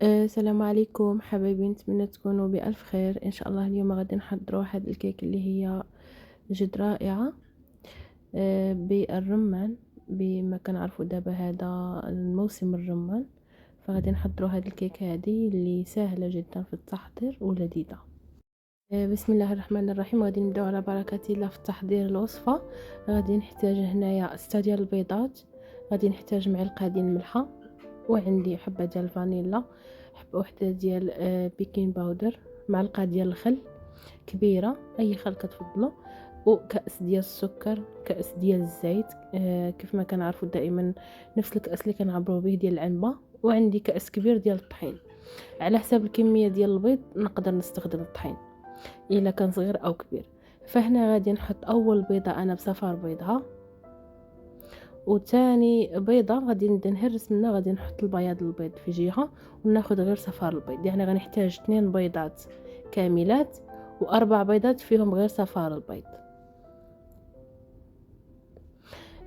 السلام عليكم حبايبي، نتمنى تكونوا بألف خير إن شاء الله. اليوم غادي نحضروا واحد الكيك اللي هي جد رائعة بالرمان. بما كنعرفوا دابا هذا الموسم الرمان، فغادي نحضروا هاد الكيك هذه اللي سهلة جدا في التحضير ولذيذة. بسم الله الرحمن الرحيم. غادي نبداو على بركة الله في تحضير الوصفة. غادي نحتاج هنايا 6 ديال البيضات، غادي نحتاج معلقة ديال الملحة، وعندي حبة ديال الفانيلا، حبة وحدة ديال بيكين باودر، معلقة ديال الخل كبيرة أي خل كتفضلوا، وكأس ديال السكر، كأس ديال الزيت كيف ما كنعرفوا دائما نفس الكأس اللي كنعبروا به ديال العنبة، وعندي كأس كبير ديال الطحين. على حساب الكمية ديال البيض نقدر نستخدم الطحين الا كان صغير او كبير. فهنا غادي نحط اول بيضه انا بصفار بيضها، وثاني بيضه غادي نبدا نهرس منها، غادي نحط البياض البيض في جهه وناخذ غير صفار البيض. يعني غنحتاج 2 بيضات كاملات واربع بيضات فيهم غير صفار البيض.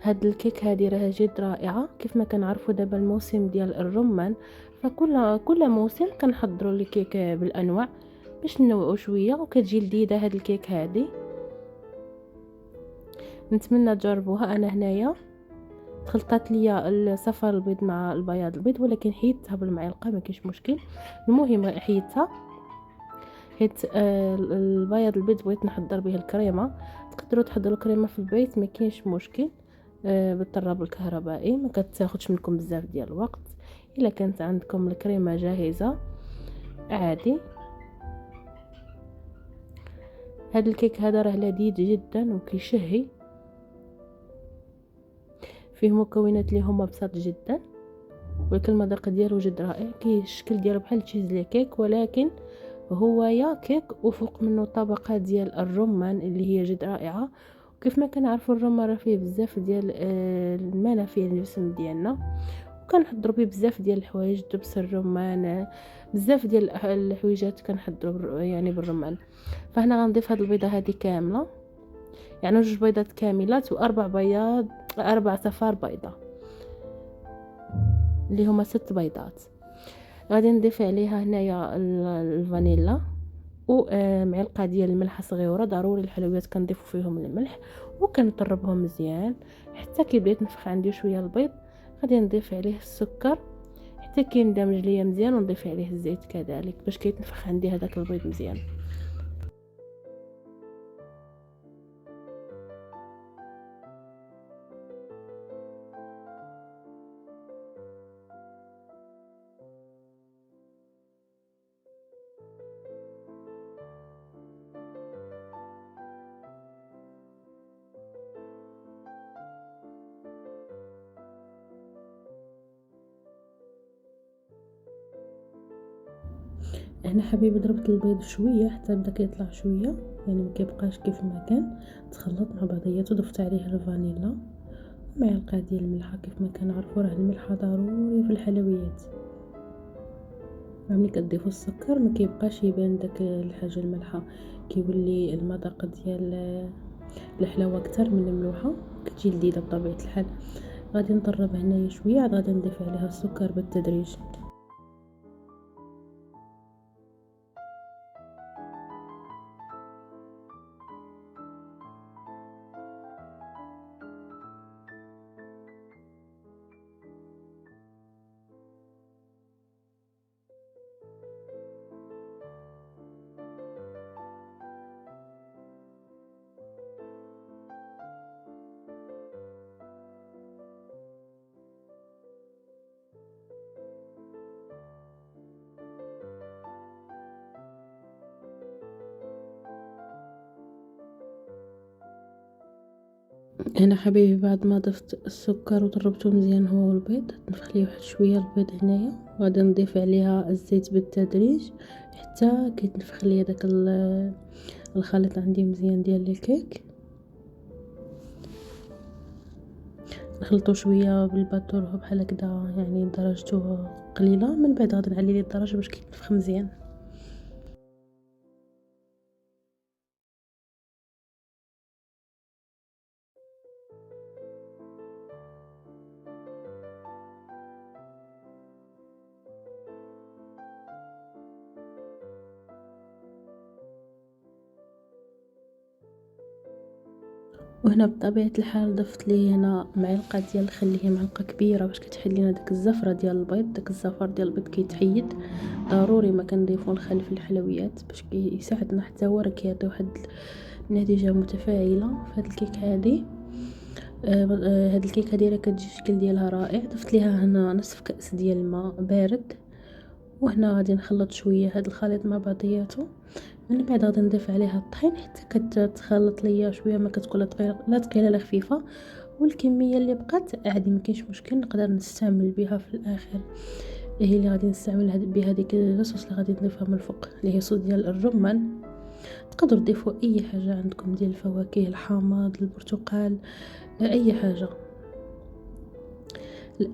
هاد الكيك هادي راها جد رائعه. كيف ما كنعرفوا دابا الموسم ديال الرمان، فكل موسم كنحضروا الكيك بالانواع باش ننوعوا شويه، وكتجي لذيذه هاد الكيك هادي. نتمنى تجربوها. انا هنايا خلطت ليا الصفار البيض مع البياض البيض، ولكن حيدتها بالمعلقه ما كاينش مشكل. المهم حيدتها حيت البياض البيض بغيت نحضر به الكريمه. تقدروا تحضروا الكريمه في البيت ما كاينش مشكل بالطراب الكهربائي، ما كتاخذش منكم بزاف ديال الوقت. الا كانت عندكم الكريمه جاهزه عادي. هذا الكيك هذا راه لذيذ جدا وكيشهي، فيه مكونات اللي هما بساط جدا، ولكن المذاق ديالو جد رائع. الشكل ديالو بحال تشيزلي كيك، ولكن هو يا كيك وفوق منه طبقه ديال الرمان اللي هي جد رائعه. وكيف ما كنعرفوا الرمان راه فيه بزاف ديال المنافع للجسم ديالنا، وكنحضروا به بزاف ديال الحوايج، دبس الرمان، بزاف ديال الحويجات كنحضروا يعني بالرمان. فهنا غنضيف هاد البيضه هذه كامله، يعني 2 بيضات كاملات واربع بياض، 4 صفار بيضه اللي هما 6 بيضات. غادي نضيف عليها هنايا الفانيلا، ومعلقه ديال الملح صغيره. ضروري الحلويات كنضيفوا فيهم الملح وكنطربهم مزيان حتى كيبدا يتنفخ عندي شويه البيض. غادي نضيف عليه السكر حتى كيندمج ليا مزيان، ونضيف عليه الزيت كذلك باش كيتنفخ عندي هذاك البيض مزيان. هنا حبيبي ضربت البيض شويه حتى بدا كيطلع شويه، يعني ما كيبقاش كيف ما كان، تخلط مع بعضياته. ضفت عليه الفانيلا، معلقه ديال الملح. كيف ما كنعرفوا راه الملح ضروري في الحلويات. ملي كتضيفوا السكر ما كيبقاش يبان داك الحاجه المالحه، كيولي المذاق ديال الحلاوه اكثر من الملوحه، كتجي لذيذه بطبيعه الحال. غادي نطرب هنايا شويه، عاد غادي نضيف عليها السكر بالتدريج. هنا حبيبي بعد ما ضفت السكر وضربته مزيان هو والبيض، نفخ ليه واحد شويه البيض هنايا، وغادي نضيف عليها الزيت بالتدريج حتى كيتنفخ ليا داك الخليط عندي مزيان ديال الكيك. نخلطو شويه بالباتور بحال هكذا، يعني درجته قليله. من بعد غادي نعلي ليه الدرجه باش كيتنفخ مزيان. وهنا بطبيعة الحال ضفت لي هنا معلقة ديال الخل، هي معلقة كبيرة باش كتحيد لينا داك الزفرة ديال البيض. داك الزفر ديال البيض كيتحيد، ضروري ما كنضيفو الخل في الحلويات باش كيساعدنا حتى هو راه كيعطي واحد النتيجة متفاعلة في هاد الكيك هادي. هاد الكيكه راه كتجي الشكل ديالها رائع. ضفت ليها هنا نصف كأس ديال الماء بارد، وهنا غادي نخلط شويه هاد الخليط مع بعضياتو. من بعد غادي نضيف عليها الطحين حتى كتخلط ليا شويه، ما كتكون لا ثقيله لا خفيفه. والكميه اللي بقات عادي ما كاينش مشكل، نقدر نستعمل بها في الاخر. هي اللي غادي نستعمل بها ديك الصوص اللي غادي نضيفها من الفوق، اللي هي صوص ديال الرمان. تقدروا تضيفوا اي حاجه عندكم ديال الفواكه، الحامض، البرتقال، اي حاجه.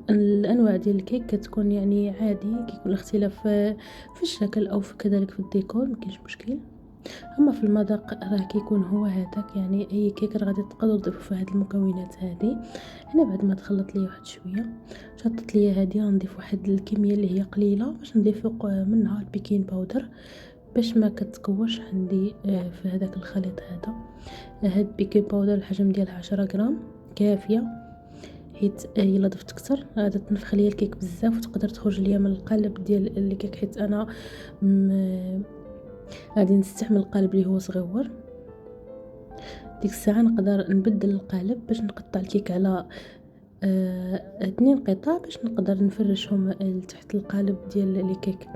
الانواع ديال الكيك كتكون يعني عادي، كيكون الاختلاف في الشكل او في كذلك في الديكور، مكاينش مشكل. اما في المذاق راه كيكون هو هذاك، يعني اي كيك راه غادي تقدروا تضيفوا فيها هاد المكونات هذه. هنا بعد ما تخلط ليا واحد شويه، شطت ليا هادي، غنضيف واحد الكميه اللي هي قليله باش نضيف فوق منها البيكين باودر باش ما كتكورش عندي في هذاك الخليط هذا. هاد البيكين باودر الحجم ديالها 10 غرام كافيه، حيت الا ضفت كتر غادي تنفخ ليا الكيك بزاف وتقدر تخرج ليا من القالب ديال الكيك، حيت انا غادي نستعمل القالب اللي هو صغيور. ديك الساعه نقدر نبدل القالب باش نقطع الكيك على 2 قطع باش نقدر نفرشهم لتحت القالب ديال الكيك.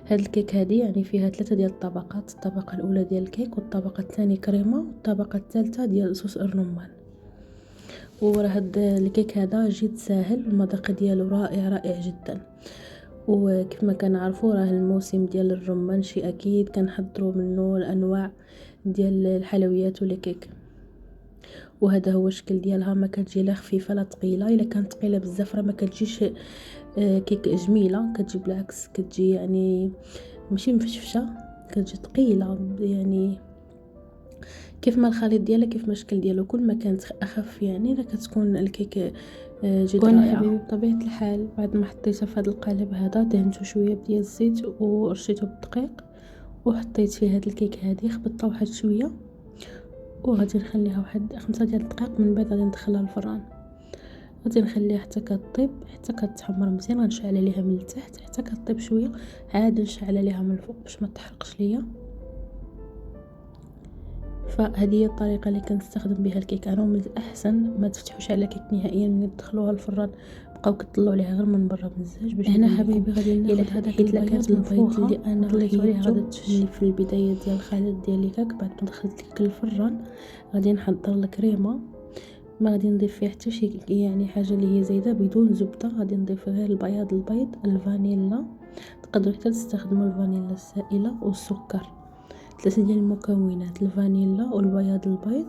هاد الكيك هادي يعني فيها 3 ديال الطبقات، الطبقه الاولى ديال الكيك، والطبقه الثانيه كريمه، والطبقه الثالثه ديال صوص الرمان. وراه هاد الكيك هذا جد ساهل، المذاق ديالو رائع رائع جدا. وكيف ما كنعرفوا راه الموسم ديال الرمان شي اكيد كنحضروا منه الانواع ديال الحلويات ولا كيك. وهذا هو الشكل ديالها، ما كتجي لا خفيفه لا ثقيله. الا كانت ثقيله بزاف راه ما كتجيش كيك جميله، كتجي بالعكس، كتجي يعني ماشي مفشفشه، كتجي ثقيله. يعني كيف ما الخليط ديالها، كيف ما الشكل ديالو، كل ما كانت اخف يعني راه كتكون الكيك جد وانا رائعه. حبيبي بطبيعه الحال بعد ما حطيتها في هذا القالب هذا دهنته شويه ديال الزيت ورشيته بالدقيق، وحطيت فيه هاد الكيك هادي، خبطتها واحد شويه وغادي نخليها واحد 5 ديال الدقائق. من بعد غادي ندخلها الفران، غادي نخليها حتى كطيب، حتى كتحمر مزيان. غنشعل عليها من التحت حتى كطيب شويه، عاد نشعل عليها من الفوق باش ما تحرقش ليا. فهذه هي الطريقه اللي كنستخدم بها الكيك انا. ومن الاحسن ما تفتحوش على كيك نهائيا من تدخلوها الفران، بقاو كطلعوا عليها غير من برا بمزاج. باش هنا حبيبي غادي الا ناخذ هذاك حيت البياض كانت البيض اللي انا طليتو عليه حيدته غادي اللي في البدايه ديال الخليط ديال الكيك، بعد ما دخلت الكيك للفران غادي نحضر الكريمه. ما غادي نضيف فيها حتى شي يعني حاجه اللي هي زايده، بدون زبده. غادي نضيف غير البيض، الفانيلا. تقدروا حتى تستخدموا الفانيلا السائله والسكر، 3 ديال المكونات: الفانيلا والبياض البيض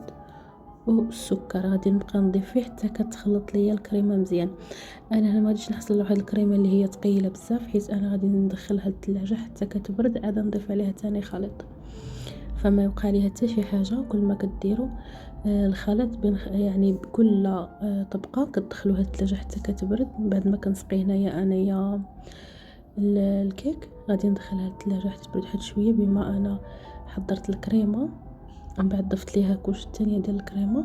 والسكر. غادي نبقى نضيف فيه حتى كتخلط ليا الكريمه مزيان. انا هنا ما غاديش نحصل على واحد الكريمه اللي هي ثقيله بزاف، حيت انا غادي ندخلها للثلاجه حتى كتبرد، عاد نضيف عليها ثاني خليط. فما يبقى ليها حتى شي حاجه. كل ما كديروا الخليط بين يعني بكل طبقه كتدخلوها للثلاجه حتى كتبرد. من بعد ما كنسقي هنايا انايا الكيك غادي ندخلها للثلاجه حتى تبرد واحد شويه. بما انا حضرت الكريمه، من بعد ضفت ليها كوش الثانيه ديال الكريمه،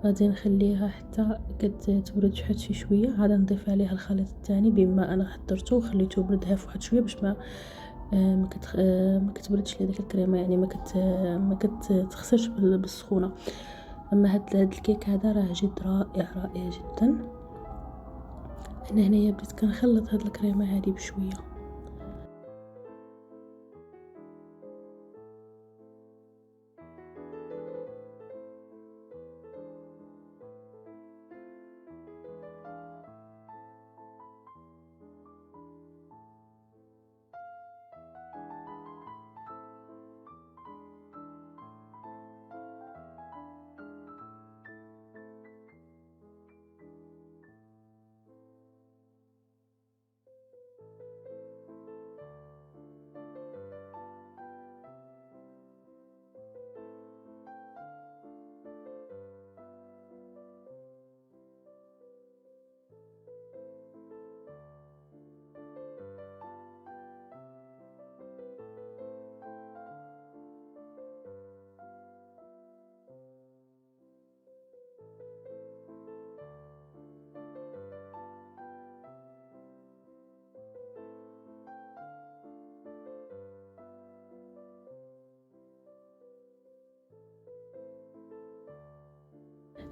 غادي نخليها حتى كتبرد واحد شي شويه، عاد نضيف عليها الخليط الثاني بما انا حضرته وخليته برد هاف واحد شويه باش ما كتبردش لي ديك الكريمه، يعني ما كتخسرش بالسخونه. اما هاد الكيك هذا راه جد رائع رائع جدا. انا هنايا بديت كنخلط هاد الكريمه هذه بشويه.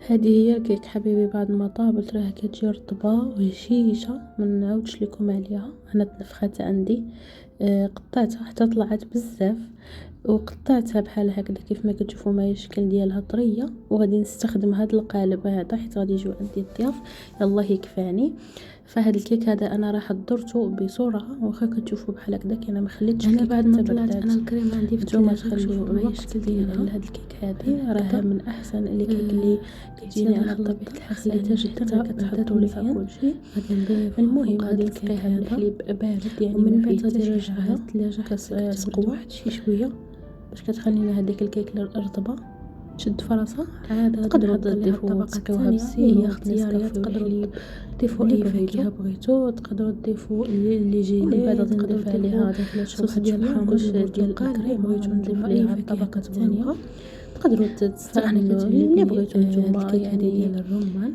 هذه هي الكيك حبيبي. بعد ما طابت راه كتجي رطبه وهشيشه، ما نعاودش لكم عليها. انا تنفخات عندي، قطعتها حتى طلعت بزاف، وقطعتها بحال هكذا كيف ما كتشوفوا معايا الشكل ديالها طريه. وغادي نستخدم هذا القالب هذا حيت غادي يجيو عندي الضياف، يلاه يكفاني. فهاد الكيك هذا انا راه حضرته بسرعه، واخا كتشوفوا بحال هكذا انا ما خليتش انا الكيك بعد ما حتى طلعت بردات. انا الكريمه عندي في نتوما الثلاجه، تخليو شوفوا معايا الوقت الشكل ديال ديالها هاد الكيك بحال هذه، راها هكذا. من احسن الكيك اللي كتجيني يلا على خلطتها الطبيعه، خليتها جدا حتى راه بدات كتحضروا ليها مزيان. كلشي. غادي نضيفها المهم فوق غادي هاد نسقيها الكيك بالحليب بارد، يعني ومن ما فيه بعد حتى غادي شي نرجعها حاجه. للثلاجه حتى كتبرد كتسقوا واحد شي شويه باش كتخلينا هذيك الكيك رطبه تشد فراسها. عاد غادي تقدروا نحط ليها تضيفوا الطبقه تسقيوها الثانيه، بالسيمون هي اختياريه. وبالنسكافيه تقدروا والحليب، تضيفوا اللي اي فاكهه، بغيتو. تقدروا تضيفوا اللي ومن بعد جيلي، غادي تقدروا نضيف تضيفوا عليها، غادي نخليها تشرب صوص واحد ديال شويه، الحامض ونقول ديال البرتقال اللي الكريمه، بغيتو غنضيف نضيف عليها عليها الطبقه الفاكهه الثانيه. تبغوها. تقدروا حتى انا تستعملوا اللي كتعجبني بغيتو هاد نتوما، الكيك هادي ديال يعني الرمان،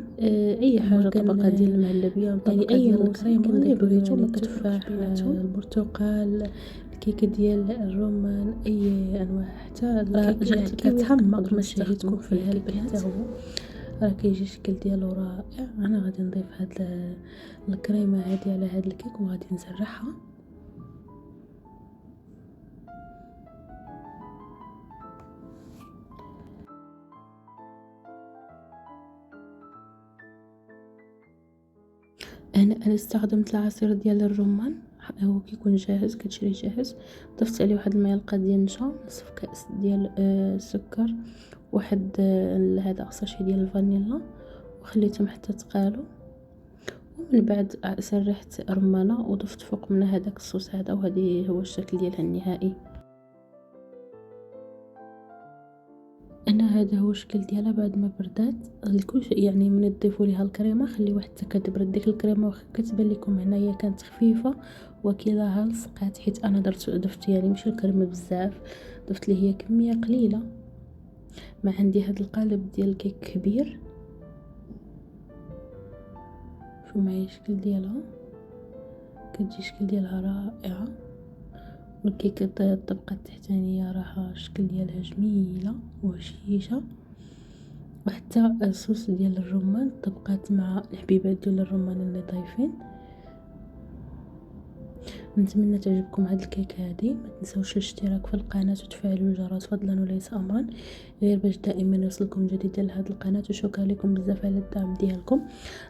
اي حاجه، كان طبقه ديال المهلبيه يعني وطبقه اي ديال موسم الكريمه اللي كنضيفو له بغيتو، يعني ما التفاح، كتفرقش بيناتهم. البرتقال، الكيكه ديال الرمان، اي انواع، حتى راه الكيك جات الكيوي كتحمق نقدروا باش نستخدموا تكون في في الكيك الهلبيات. حتى هو، راه كيجي الشكل ديالو رائع. انا غادي نضيف هاد الكريمه هادي على هاد الكيك وغادي نزرعها. انا استخدمت العصير ديال الرمان، هو كيكون جاهز، كتشريه جاهز. ضفت عليه واحد الملعقه ديال النشا، نصف كاس ديال السكر، واحد هذا ساشي ديال الفانيلا، وخليتهم حتى تقالوا. ومن بعد سرحت رمانه وضفت فوق منها هذاك الصوص هذا، وهذه هو الشكل ديالها النهائي. انا هذا هو الشكل ديالها بعد ما بردات. الكلشي يعني من تضيفوا ليها الكريمه خليوها حتى كتبرد. ديك الكريمه واخا كتبان لكم هنايا كانت خفيفه، وكلاها لصقات، حيت انا ضفت يعني ماشي الكريمه بزاف، ضفت لي هي كميه قليله. ما عندي هذا القالب ديال الكيك كبير، شوفوا معايا الشكل ديالها، كتجي الشكل ديالها رائعه. والكيك الطبقه التحتانيه راها الشكل ديالها جميله وهشيشه. وحتى الصوص ديال الرمان طبقات مع الحبيبات ديال الرمان اللي طايفين. نتمنى تعجبكم هاد الكيك هادي. ما تنساوش الاشتراك في القناه وتفعيل الجرس فضلا وليس امرا، غير باش دائما يوصلكم جديد على هاد القناه. وشكرا لكم بزاف على الدعم ديالكم.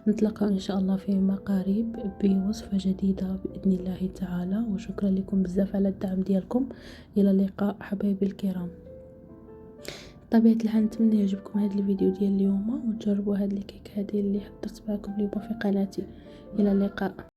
نتلاقاو ان شاء الله فيما قريب بوصفه جديده باذن الله تعالى. وشكرا لكم بزاف على الدعم ديالكم. الى اللقاء حبايبي الكرام. بطبيعه الحال نتمنى يعجبكم هذا الفيديو ديال اليوم، وتجربوا هاد الكيك هذه اللي حضرت معكم اليوم في قناتي. الى اللقاء.